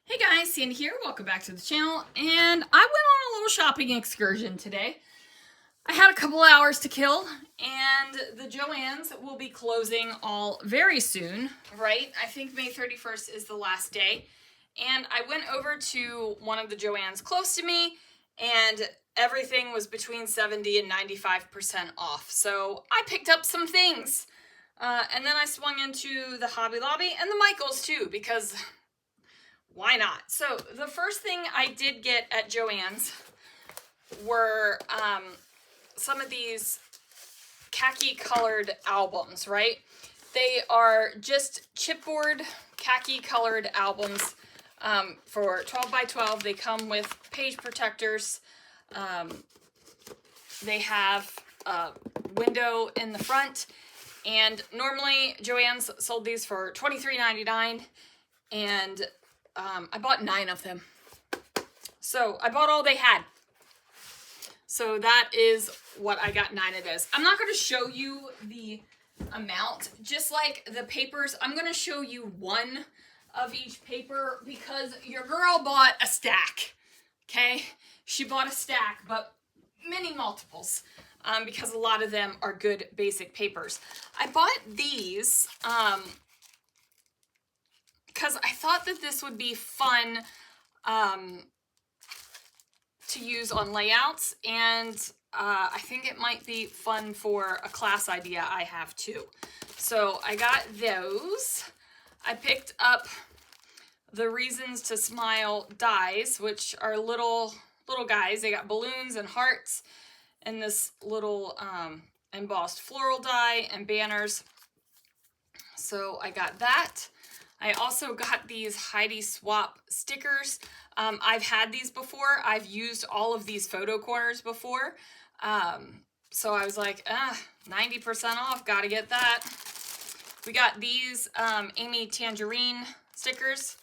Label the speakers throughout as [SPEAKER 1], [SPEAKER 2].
[SPEAKER 1] Hey guys, Sandy here. Welcome back to the channel. And I went on a little shopping excursion today. I had a couple hours to kill, and the Joann's will be closing all very soon, right? I think May 31st is the last day. And I went over to one of the Joann's close to me, and everything was between 70 and 95% off. So I picked up some things. And then I swung into the Hobby Lobby and the Michaels too, because why not? So the first thing I did get at Joann's were some of these khaki colored albums, right? They are just chipboard khaki colored albums for 12 by 12. They come with page protectors. They have a window in the front, and normally Joann's sold these for $23.99, and I bought 9 of them. So I bought all they had. So that is what I got 9 of those. I'm not going to show you the amount, just like the papers. I'm going to show you one of each paper because your girl bought a stack. Okay? She bought a stack, but many multiples because a lot of them are good basic papers. I bought these because I thought that this would be fun to use on layouts, and I think it might be fun for a class idea I have too. So I got those. I picked up the Reasons to Smile dies, which are little guys. They got balloons and hearts and this little embossed floral die and banners. So I got that. I also got these Heidi Swap stickers. I've had these before. I've used all of these photo corners before. So I was like, 90% off, gotta get that. We got these Amy Tangerine stickers.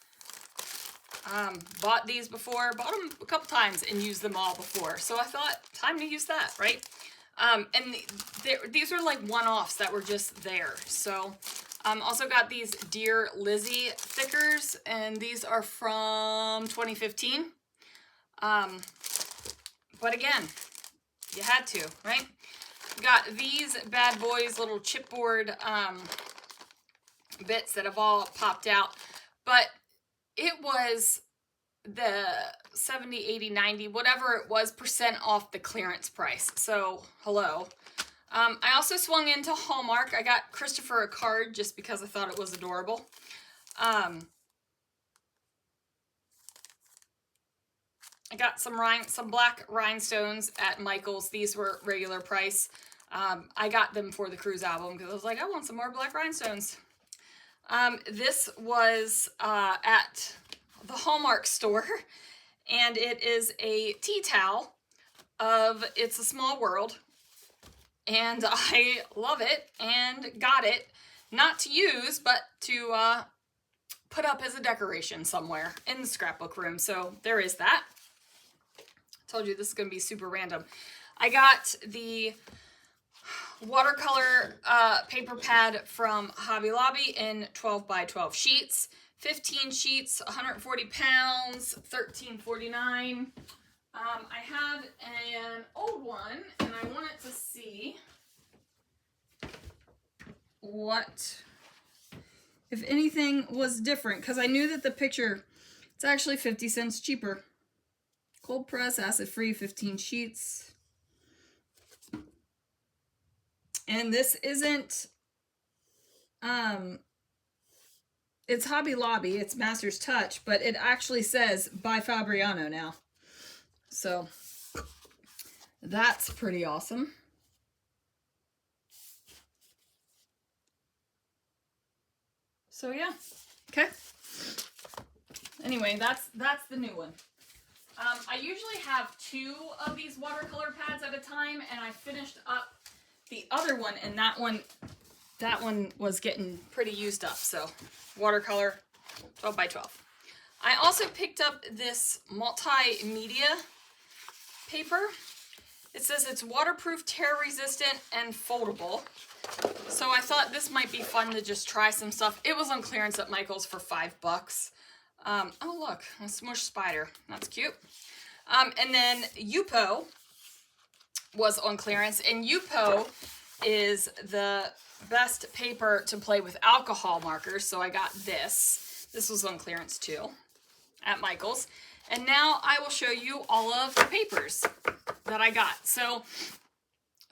[SPEAKER 1] Bought these before, bought them a couple times and used them all before. So I thought, time to use that, right? And these were like one-offs that were just there. So also got these Dear Lizzie stickers, and these are from 2015. But again, you had to, right? Got these bad boys, little chipboard bits that have all popped out. But it was the 70, 80, 90, whatever it was, percent off the clearance price. So, hello. I also swung into Hallmark. I got Christopher a card just because I thought it was adorable. I got some black rhinestones at Michael's. These were regular price. I got them for the Cruise album because I was like, I want some more black rhinestones. This was at the Hallmark store, and it is a tea towel of It's a Small World. And I love it and got it, not to use, but to put up as a decoration somewhere in the scrapbook room. So there is that. Told you this is going to be super random. I got the watercolor paper pad from Hobby Lobby in 12 by 12 sheets. 15 sheets, 140 pounds, $13.49. I have an old one, and I wanted to see if anything was different, because I knew that the picture, it's actually 50 cents cheaper. Cold press, acid-free, 15 sheets. And this isn't, it's Hobby Lobby, it's Master's Touch, but it actually says by Fabriano now. So that's pretty awesome. So yeah, okay. Anyway, that's the new one. I usually have 2 of these watercolor pads at a time, and I finished up the other one, and that one was getting pretty used up. So watercolor 12 by 12. I also picked up this multimedia paper. It says it's waterproof, tear resistant, and foldable. So I thought this might be fun to just try some stuff. It was on clearance at Michael's for $5. Oh look, a smush spider. That's cute. And then Yupo was on clearance, and Yupo is the best paper to play with alcohol markers, so I got this. This was on clearance too at Michael's. And now I will show you all of the papers that I got. So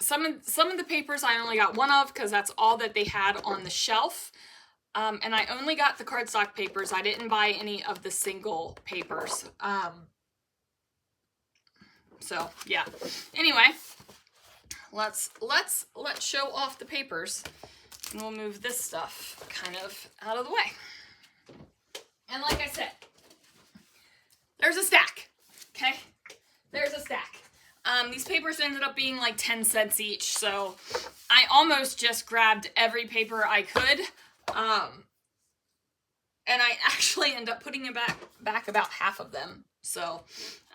[SPEAKER 1] some of the papers I only got one of because that's all that they had on the shelf. And I only got the cardstock papers. I didn't buy any of the single papers. So yeah. Anyway, let's show off the papers, and we'll move this stuff kind of out of the way. And like I said, there's a stack. Okay, there's a stack. These papers ended up being like 10 cents each, so I almost just grabbed every paper I could. And I actually end up putting back about half of them. So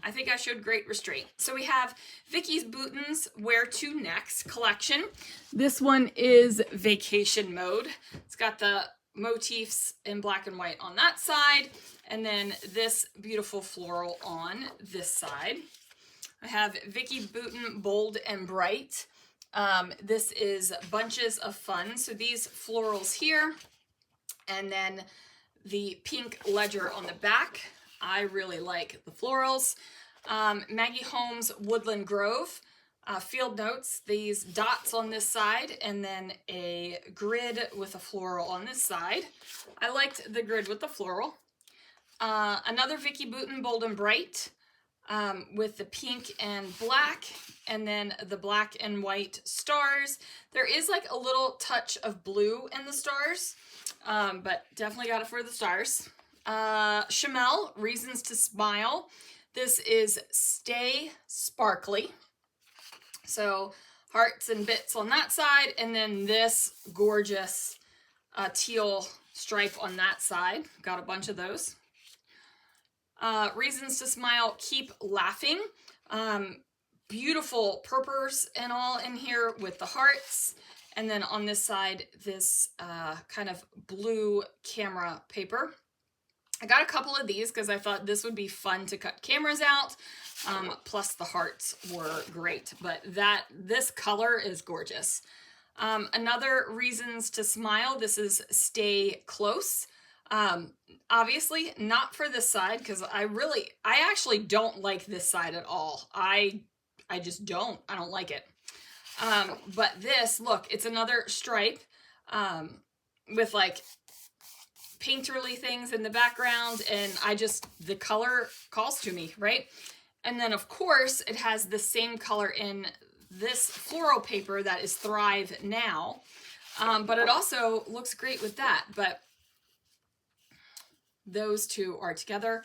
[SPEAKER 1] I think I showed great restraint. So we have Vicky's Bouton's Where To Next collection. This one is Vacation Mode. It's got the motifs in black and white on that side, and then this beautiful floral on this side. I have Vicky Bouton Bold and Bright. This is Bunches of Fun. So these florals here, and then the pink ledger on the back. I really like the florals. Maggie Holmes Woodland Grove. Field notes, these dots on this side, and then a grid with a floral on this side. I liked the grid with the floral. Another Vicky Bouton Bold and Bright with the pink and black, and then the black and white stars. There is like a little touch of blue in the stars, but definitely got it for the stars. Chamel, Reasons to Smile. This is Stay Sparkly. So hearts and bits on that side, and then this gorgeous teal stripe on that side. Got a bunch of those. Reasons to Smile, Keep Laughing. Beautiful purpurs and all in here with the hearts. And then on this side, this kind of blue camera paper. I got a couple of these because I thought this would be fun to cut cameras out. Plus the hearts were great, but this color is gorgeous. Another Reasons to Smile. This is Stay Close. Obviously not for this side because I actually don't like this side at all. I just don't. I don't like it. But this, look, it's another stripe with like painterly things in the background, and the color calls to me, right? And then of course it has the same color in this floral paper that is Thrive Now, but it also looks great with that. But those two are together.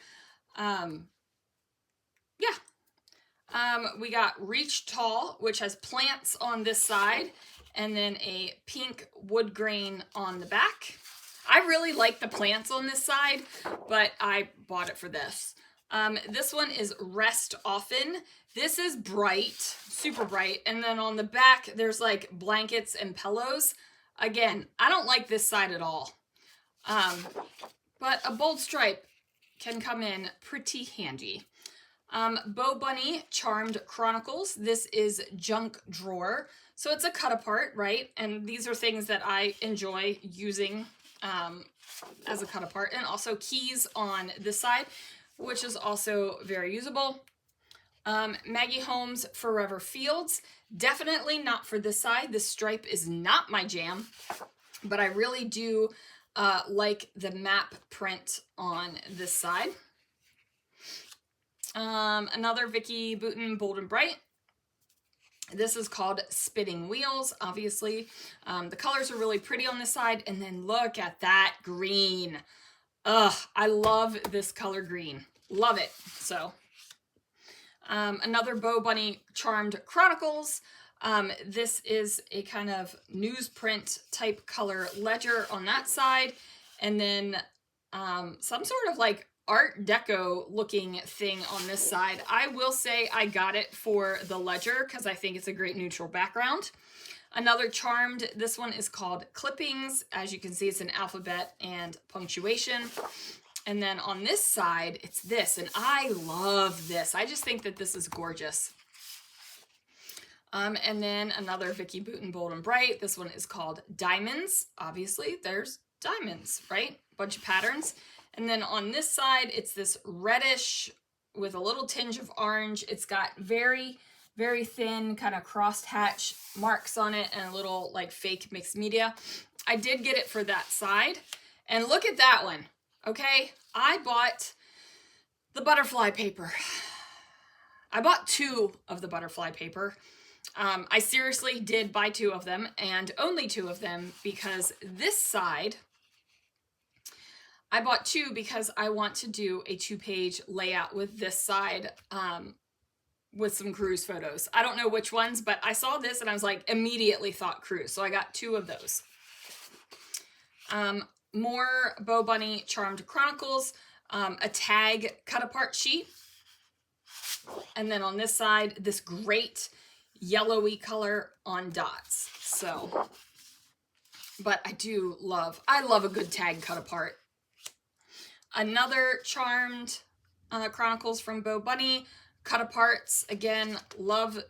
[SPEAKER 1] We got Reach Tall, which has plants on this side, and then a pink wood grain on the back. I really like the plants on this side, but I bought it for this. This one is Rest Often. This is bright, super bright. And then on the back, there's like blankets and pillows. Again, I don't like this side at all. But a bold stripe can come in pretty handy. Bo Bunny Charmed Chronicles. This is Junk Drawer. So it's a cut apart, right? And these are things that I enjoy using as a cut apart. And also keys on this side, which is also very usable. Maggie Holmes Forever Fields. Definitely not for this side. This stripe is not my jam, but I really do like the map print on this side. Another Vicky Bouton Bold and Bright. This is called Spinning Wheels, obviously. The colors are really pretty on this side, and then look at that green. Ugh, I love this color green. Love it. So, another Bo Bunny Charmed Chronicles. This is a kind of newsprint type color ledger on that side, and then some sort of like Art Deco looking thing on this side. I will say I got it for the ledger because I think it's a great neutral background. Another Charmed, this one is called Clippings. As you can see, it's an alphabet and punctuation. And then on this side, it's this, and I love this. I just think that this is gorgeous. And then another Vicki Boutin Bold and Bright. This one is called Diamonds. Obviously, there's diamonds, right? Bunch of patterns. And then on this side, it's this reddish with a little tinge of orange. It's got very, very thin kind of crossed hatch marks on it and a little like fake mixed media. I did get it for that side. And look at that one, okay? I bought the butterfly paper. I bought 2 of the butterfly paper. I seriously did buy 2 of them, and only 2 of them, because this side, I bought 2 because I want to do a 2-page layout with this side, with some cruise photos. I don't know which ones, but I saw this and I was like, immediately thought cruise. So I got 2 of those. More Bo Bunny Charmed Chronicles, a tag cut apart sheet. And then on this side, this great yellowy color on dots. So, but I love a good tag cut apart. Another Charmed Chronicles from Bo Bunny, cut aparts. Again, love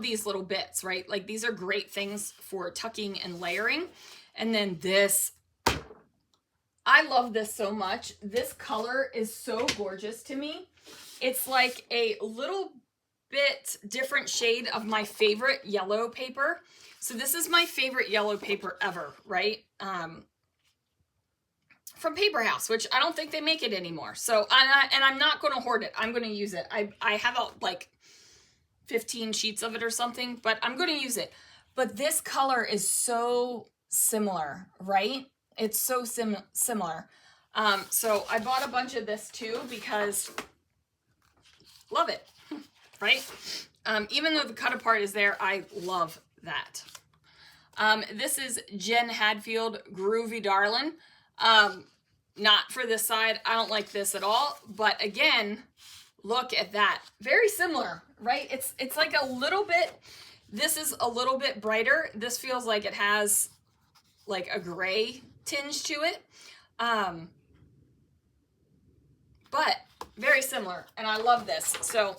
[SPEAKER 1] these little bits, right? Like these are great things for tucking and layering. And then this, I love this so much. This color is so gorgeous to me. It's like a little bit different shade of my favorite yellow paper. So this is my favorite yellow paper ever, right? From Paper House, which I don't think they make it anymore. So, and I'm not going to hoard it. I'm going to use it. I have like 15 sheets of it or something, but I'm going to use it. But this color is so similar, right? It's so similar. So I bought a bunch of this too because love it. Right? Even though the cut apart is there, I love that. This is Jen Hadfield Groovy Darlin'. Not for this side. I don't like this at all. But again, look at that. Very similar, right? It's like a little bit, this is a little bit brighter. This feels like it has like a gray tinge to it. But very similar. And I love this. So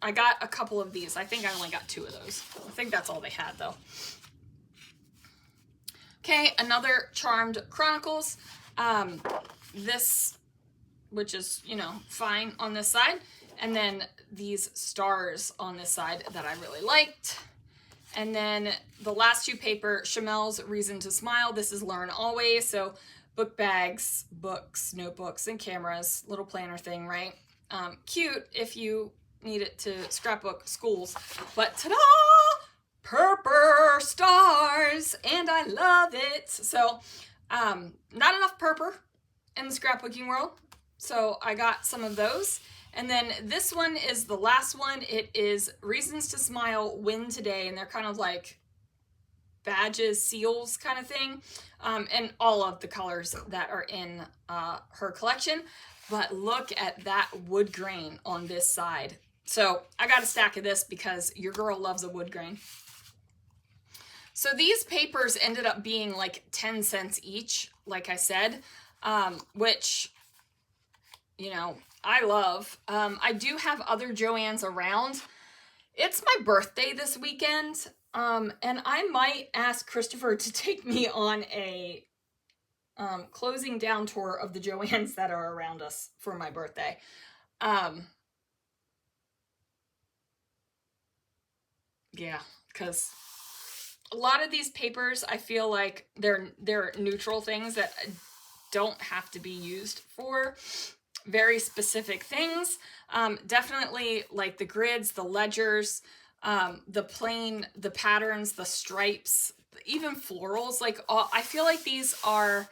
[SPEAKER 1] I got a couple of these. I think I only got 2 of those. I think that's all they had though. Okay, another Charmed Chronicles. This, which is, you know, fine on this side. And then these stars on this side that I really liked. And then the last 2 paper, Chamel's Reason to Smile. This is Learn Always. So book bags, books, notebooks, and cameras. Little planner thing, right? Cute if you need it to scrapbook schools. But ta-da! Purple stars! And I love it. So, not enough purple in the scrapbooking world. So I got some of those. And then this one is the last one. It is Reasons to Smile, Win Today. And they're kind of like badges, seals kind of thing. And all of the colors that are in her collection. But look at that wood grain on this side. So I got a stack of this because your girl loves a wood grain. So these papers ended up being like 10 cents each, like I said, which, you know, I love. I do have other Joann's around. It's my birthday this weekend, and I might ask Christopher to take me on a closing down tour of the Joann's that are around us for my birthday. Yeah, because a lot of these papers, I feel like they're neutral things that don't have to be used for very specific things. Definitely like the grids, the ledgers, the plain, the patterns, the stripes, even florals. Like I feel like these are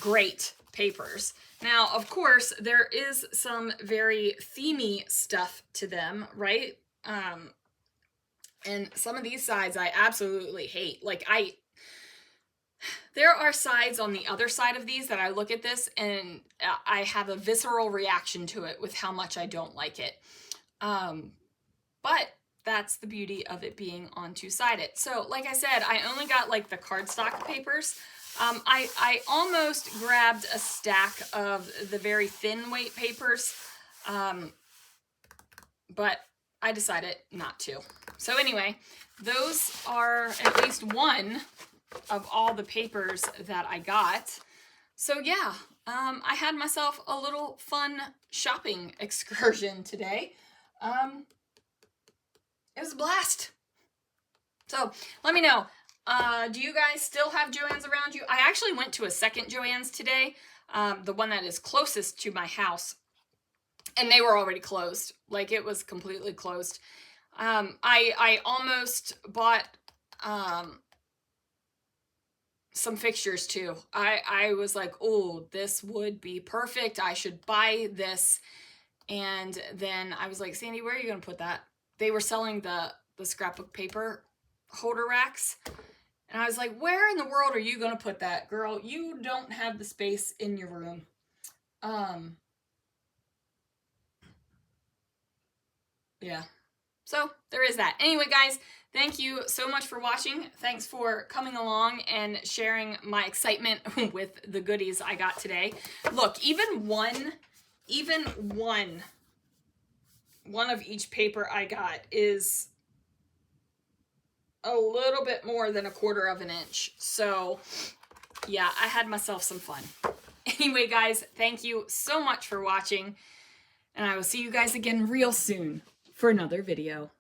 [SPEAKER 1] great papers. Now, of course, there is some very themey stuff to them, right? And some of these sides I absolutely hate. Like there are sides on the other side of these that I look at this and I have a visceral reaction to it with how much I don't like it. But that's the beauty of it being on two-sided. So like I said, I only got like the cardstock papers. I almost grabbed a stack of the very thin weight papers, but I decided not to. So anyway, those are at least one of all the papers that I got. So yeah, I had myself a little fun shopping excursion today. It was a blast. So let me know, do you guys still have Joann's around you? I actually went to a second Joann's today, the one that is closest to my house, and they were already closed. Like, it was completely closed. I almost bought some fixtures too. I was like, oh, this would be perfect. I should buy this. And then I was like, Sandy, where are you going to put that? They were selling the scrapbook paper holder racks. And I was like, where in the world are you going to put that, girl? You don't have the space in your room. Yeah. So there is that. Anyway, guys, thank you so much for watching. Thanks for coming along and sharing my excitement with the goodies I got today. Look, even one of each paper I got is a little bit more than 1/4 of an inch. So yeah, I had myself some fun. Anyway, guys, thank you so much for watching, and I will see you guys again real soon for another video.